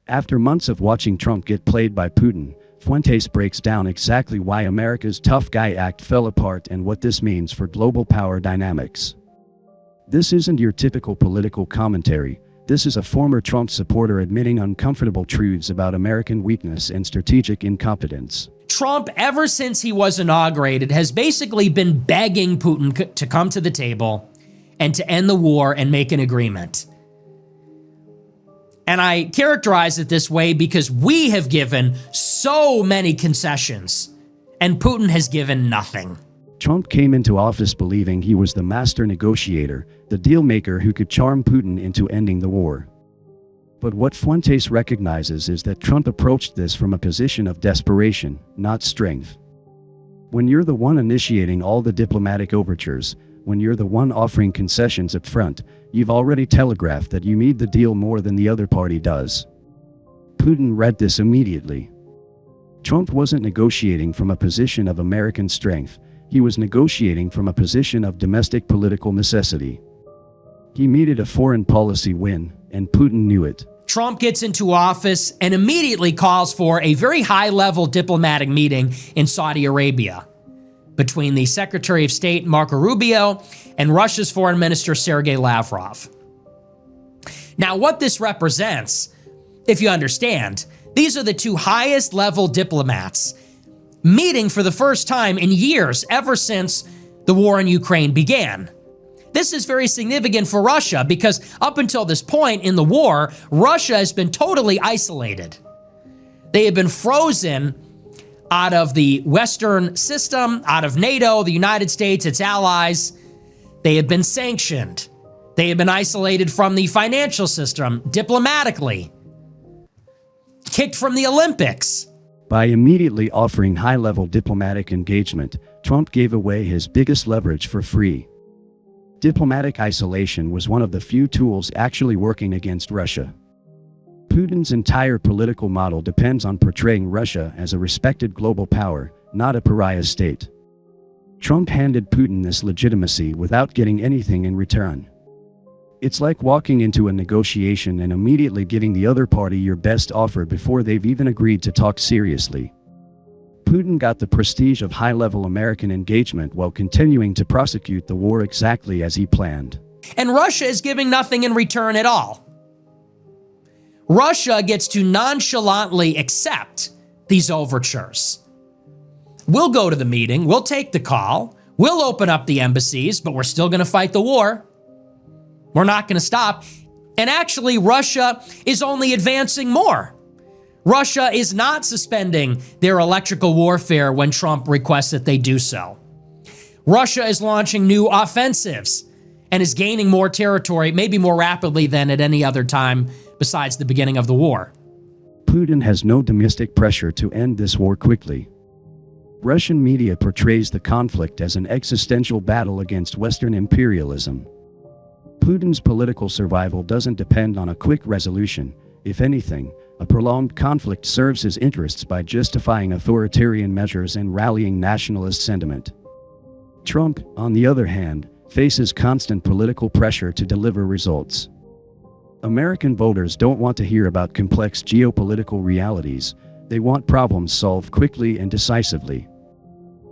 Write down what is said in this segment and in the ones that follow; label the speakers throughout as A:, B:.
A: After months of watching Trump get played by Putin, Fuentes breaks down exactly why America's tough guy act fell apart and what this means for global power dynamics. This isn't your typical political commentary. This is a former Trump supporter admitting uncomfortable truths about American weakness and strategic incompetence.
B: Trump, ever since he was inaugurated, has basically been begging Putin to come to the table and to end the war and make an agreement. And I characterize it this way because we have given so many concessions, and Putin has given nothing.
A: Trump came into office believing he was the master negotiator, the deal maker who could charm Putin into ending the war. But what Fuentes recognizes is that Trump approached this from a position of desperation, not strength. When you're the one initiating all the diplomatic overtures, when you're the one offering concessions up front, you've already telegraphed that you need the deal more than the other party does. Putin read this immediately. Trump wasn't negotiating from a position of American strength. He was negotiating from a position of domestic political necessity. He needed a foreign policy win, and Putin knew it.
B: Trump gets into office and immediately calls for a very high-level diplomatic meeting in Saudi Arabia between the Secretary of State, Marco Rubio, and Russia's Foreign Minister, Sergei Lavrov. Now, what this represents, if you understand, these are the two highest-level diplomats meeting for the first time in years, ever since the war in Ukraine began. This is very significant for Russia because up until this point in the war, Russia has been totally isolated. They have been frozen out of the Western system, out of NATO, the United States, its allies. They have been sanctioned. They have been isolated from the financial system, diplomatically, kicked from the Olympics.
A: By immediately offering high-level diplomatic engagement, Trump gave away his biggest leverage for free. Diplomatic isolation was one of the few tools actually working against Russia. Putin's entire political model depends on portraying Russia as a respected global power, not a pariah state. Trump handed Putin this legitimacy without getting anything in return. It's like walking into a negotiation and immediately giving the other party your best offer before they've even agreed to talk seriously. Putin got the prestige of high-level American engagement while continuing to prosecute the war exactly as he planned.
B: And Russia is giving nothing in return at all. Russia gets to nonchalantly accept these overtures. We'll go to the meeting, we'll take the call, we'll open up the embassies, but we're still going to fight the war. We're not going to stop. And actually, Russia is only advancing more. Russia is not suspending their electrical warfare when Trump requests that they do so. Russia is launching new offensives and is gaining more territory, maybe more rapidly than at any other time besides the beginning of the war.
A: Putin has no domestic pressure to end this war quickly. Russian media portrays the conflict as an existential battle against Western imperialism. Putin's political survival doesn't depend on a quick resolution. If anything, a prolonged conflict serves his interests by justifying authoritarian measures and rallying nationalist sentiment. Trump, on the other hand, faces constant political pressure to deliver results. American voters don't want to hear about complex geopolitical realities. They want problems solved quickly and decisively.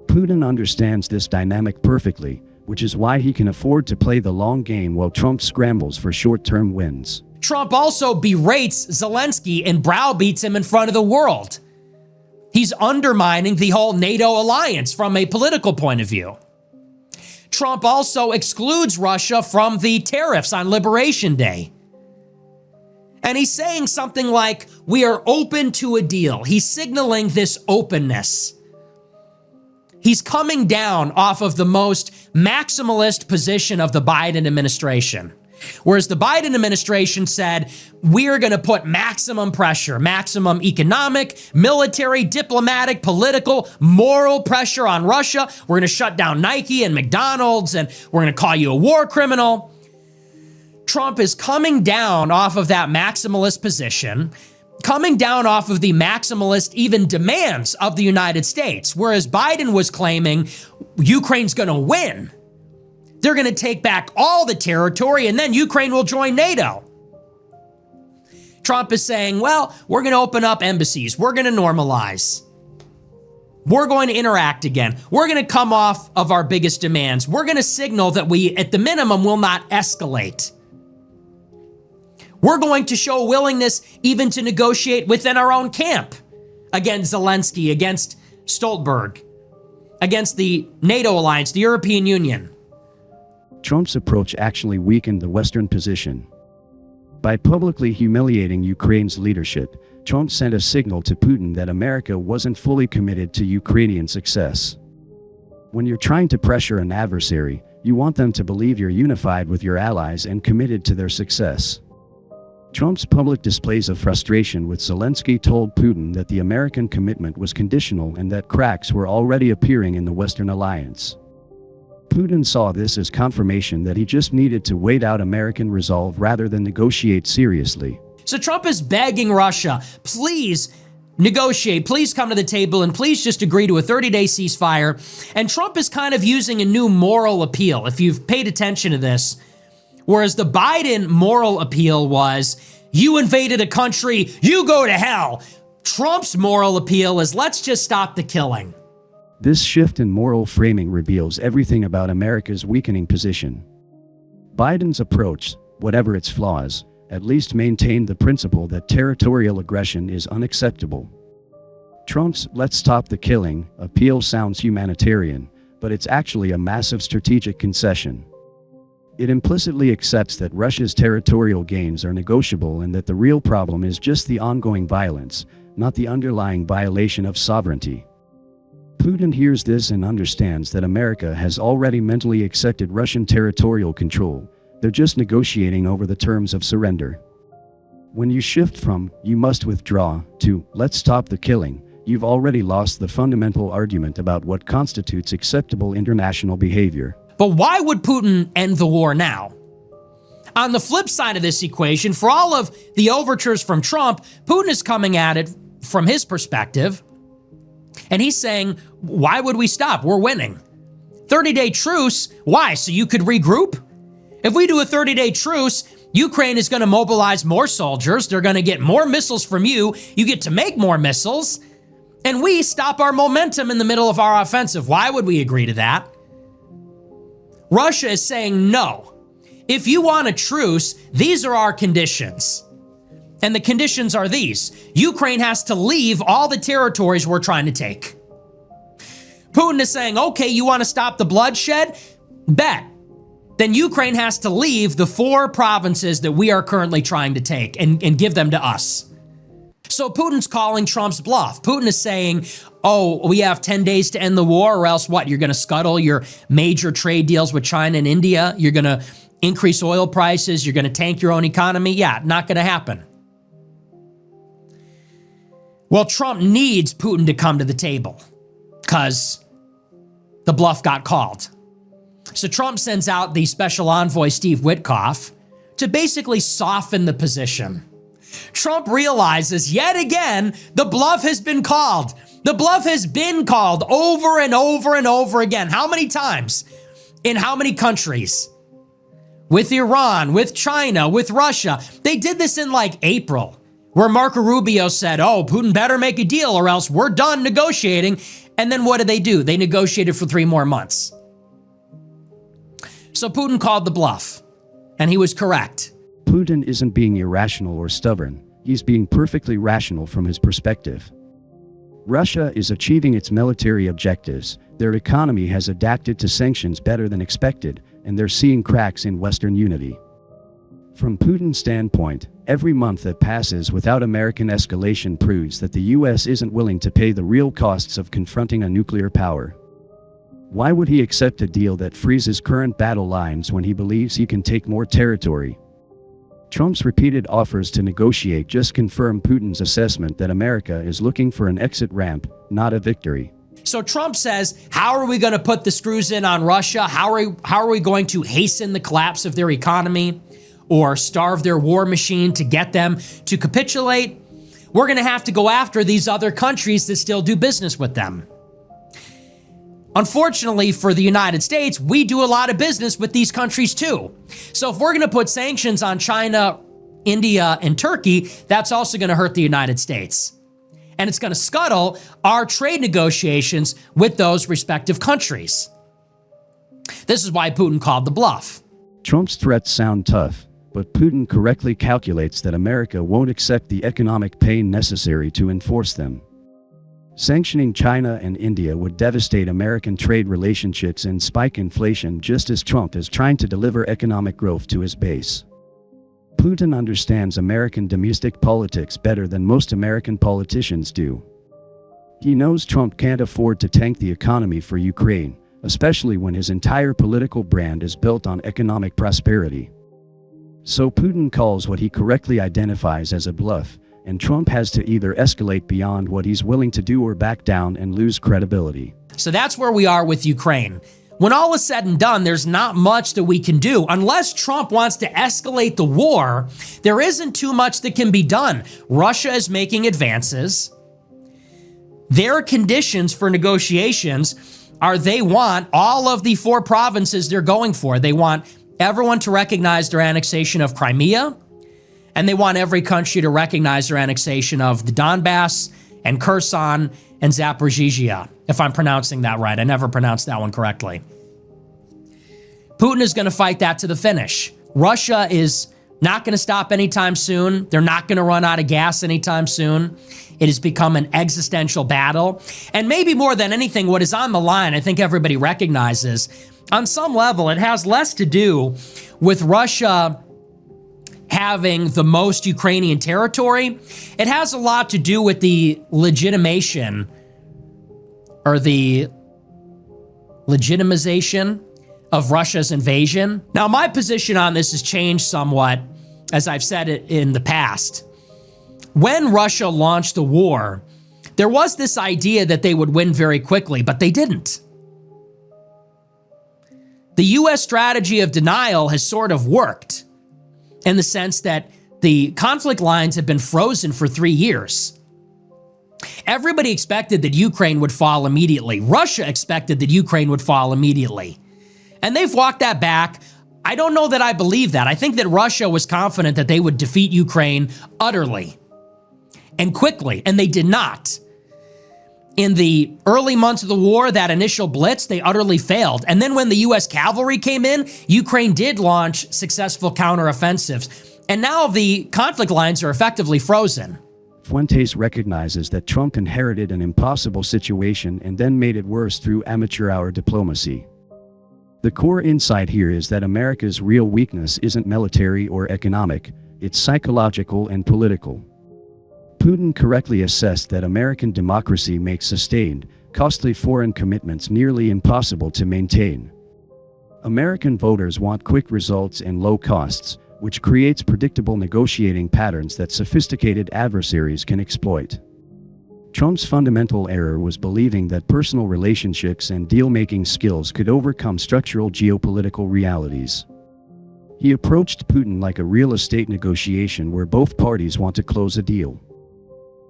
A: Putin understands this dynamic perfectly, which is why he can afford to play the long game while Trump scrambles for short-term wins.
B: Trump also berates Zelensky and browbeats him in front of the world. He's undermining the whole NATO alliance from a political point of view. Trump also excludes Russia from the tariffs on Liberation Day. And he's saying something like, we are open to a deal. He's signaling this openness. He's coming down off of the most maximalist position of the Biden administration. Whereas the Biden administration said, we're going to put maximum pressure, maximum economic, military, diplomatic, political, moral pressure on Russia. We're going to shut down Nike and McDonald's, and we're going to call you a war criminal. Trump is coming down off of that maximalist position, coming down off of the maximalist even demands of the United States, whereas Biden was claiming Ukraine's going to win. They're going to take back all the territory, and then Ukraine will join NATO. Trump is saying, well, we're going to open up embassies. We're going to normalize. We're going to interact again. We're going to come off of our biggest demands. We're going to signal that we, at the minimum, will not escalate. We're going to show willingness even to negotiate within our own camp against Zelensky, against Stoltenberg, against the NATO alliance, the European Union.
A: Trump's approach actually weakened the Western position. By publicly humiliating Ukraine's leadership, Trump sent a signal to Putin that America wasn't fully committed to Ukrainian success. When you're trying to pressure an adversary, you want them to believe you're unified with your allies and committed to their success. Trump's public displays of frustration with Zelensky told Putin that the American commitment was conditional and that cracks were already appearing in the Western alliance. Putin saw this as confirmation that he just needed to wait out American resolve rather than negotiate seriously.
B: So Trump is begging Russia, please negotiate, please come to the table, and please just agree to a 30-day ceasefire. And Trump is kind of using a new moral appeal, if you've paid attention to this. Whereas the Biden moral appeal was, you invaded a country, you go to hell. Trump's moral appeal is, let's just stop the killing.
A: This shift in moral framing reveals everything about America's weakening position. Biden's approach, whatever its flaws, at least maintained the principle that territorial aggression is unacceptable. Trump's "let's stop the killing" appeal sounds humanitarian, but it's actually a massive strategic concession. It implicitly accepts that Russia's territorial gains are negotiable and that the real problem is just the ongoing violence, not the underlying violation of sovereignty. Putin hears this and understands that America has already mentally accepted Russian territorial control. They're just negotiating over the terms of surrender. When you shift from "you must withdraw" to "let's stop the killing," you've already lost the fundamental argument about what constitutes acceptable international behavior.
B: But why would Putin end the war now? On the flip side of this equation, for all of the overtures from Trump, Putin is coming at it from his perspective, and he's saying, why would we stop? We're winning. 30-day truce, why? So you could regroup? If we do a 30-day truce, Ukraine is going to mobilize more soldiers, they're going to get more missiles from you, you get to make more missiles, and we stop our momentum in the middle of our offensive. Why would we agree to that? Russia is saying no. If you want a truce, these are our conditions. And the conditions are these. Ukraine has to leave all the territories we're trying to take. Putin is saying, okay, you want to stop the bloodshed? Bet. Then Ukraine has to leave the 4 provinces that we are currently trying to take and give them to us. So Putin's calling Trump's bluff. Putin is saying, oh, we have 10 days to end the war, or else what? You're going to scuttle your major trade deals with China and India? You're going to increase oil prices? You're going to tank your own economy? Yeah, not going to happen. Well, Trump needs Putin to come to the table because the bluff got called. So Trump sends out the special envoy, Steve Witkoff, to basically soften the position. Trump realizes yet again the bluff has been called. The bluff has been called over and over and over again. How many times? In how many countries? With Iran, with China, with Russia. They did this in like April, where Marco Rubio said, oh, Putin better make a deal or else we're done negotiating. And then what did they do? They negotiated for 3 more months. So Putin called the bluff, and he was correct.
A: Putin isn't being irrational or stubborn. He's being perfectly rational from his perspective. Russia is achieving its military objectives, their economy has adapted to sanctions better than expected, and they're seeing cracks in Western unity. From Putin's standpoint, every month that passes without American escalation proves that the US isn't willing to pay the real costs of confronting a nuclear power. Why would he accept a deal that freezes current battle lines when he believes he can take more territory? Trump's repeated offers to negotiate just confirm Putin's assessment that America is looking for an exit ramp, not a victory.
B: So Trump says, how are we going to put the screws in on Russia? How are we going to hasten the collapse of their economy or starve their war machine to get them to capitulate? We're going to have to go after these other countries that still do business with them. Unfortunately for the United States, we do a lot of business with these countries too. So if we're going to put sanctions on China, India, and Turkey, that's also going to hurt the United States. And it's going to scuttle our trade negotiations with those respective countries. This is why Putin called the bluff.
A: Trump's threats sound tough, but Putin correctly calculates that America won't accept the economic pain necessary to enforce them. Sanctioning China and India would devastate American trade relationships and spike inflation, just as Trump is trying to deliver economic growth to his base. Putin understands American domestic politics better than most American politicians do. He knows Trump can't afford to tank the economy for Ukraine, especially when his entire political brand is built on economic prosperity. So Putin calls what he correctly identifies as a bluff, and Trump has to either escalate beyond what he's willing to do or back down and lose credibility.
B: So that's where we are with Ukraine. When all is said and done, there's not much that we can do. Unless Trump wants to escalate the war, there isn't too much that can be done. Russia is making advances. Their conditions for negotiations are they want all of the 4 provinces they're going for. They want everyone to recognize their annexation of Crimea, and they want every country to recognize their annexation of the Donbass and Kherson and Zaporizhzhia, if I'm pronouncing that right. I never pronounced that one correctly. Putin is going to fight that to the finish. Russia is not going to stop anytime soon. They're not going to run out of gas anytime soon. It has become an existential battle. And maybe more than anything, what is on the line, I think everybody recognizes, on some level, it has less to do with Russia having the most Ukrainian territory. It has a lot to do with the legitimation or the legitimization of Russia's invasion. Now, my position on this has changed somewhat, as I've said it in the past. When Russia launched the war, there was this idea that they would win very quickly, but they didn't. The U.S. strategy of denial has sort of worked in the sense that the conflict lines have been frozen for 3 years. Everybody expected that Ukraine would fall immediately. Russia expected that Ukraine would fall immediately. And they've walked that back. I don't know that I believe that. I think that Russia was confident that they would defeat Ukraine utterly and quickly, and they did not. In the early months of the war, that initial blitz, they utterly failed. And then when the U.S. cavalry came in, Ukraine did launch successful counteroffensives. And now the conflict lines are effectively frozen.
A: Fuentes recognizes that Trump inherited an impossible situation and then made it worse through amateur-hour diplomacy. The core insight here is that America's real weakness isn't military or economic, it's psychological and political. Putin correctly assessed that American democracy makes sustained, costly foreign commitments nearly impossible to maintain. American voters want quick results and low costs, which creates predictable negotiating patterns that sophisticated adversaries can exploit. Trump's fundamental error was believing that personal relationships and deal-making skills could overcome structural geopolitical realities. He approached Putin like a real estate negotiation where both parties want to close a deal.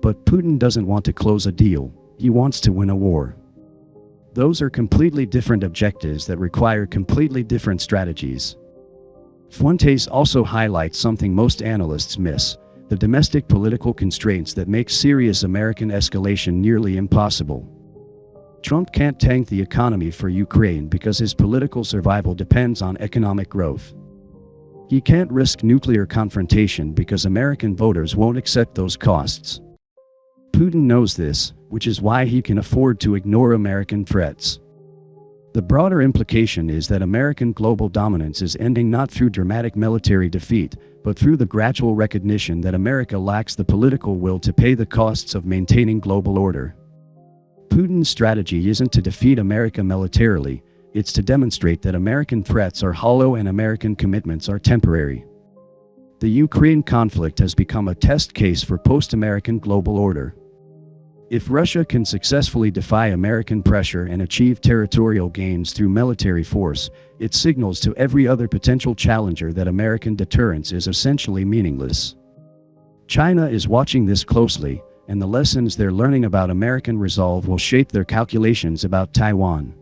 A: But Putin doesn't want to close a deal, he wants to win a war. Those are completely different objectives that require completely different strategies. Fuentes also highlights something most analysts miss: the domestic political constraints that make serious American escalation nearly impossible. Trump can't tank the economy for Ukraine because his political survival depends on economic growth. He can't risk nuclear confrontation because American voters won't accept those costs. Putin knows this, which is why he can afford to ignore American threats. The broader implication is that American global dominance is ending not through dramatic military defeat, but through the gradual recognition that America lacks the political will to pay the costs of maintaining global order. Putin's strategy isn't to defeat America militarily, it's to demonstrate that American threats are hollow and American commitments are temporary. The Ukraine conflict has become a test case for post-American global order. If Russia can successfully defy American pressure and achieve territorial gains through military force, it signals to every other potential challenger that American deterrence is essentially meaningless. China is watching this closely, and the lessons they're learning about American resolve will shape their calculations about Taiwan.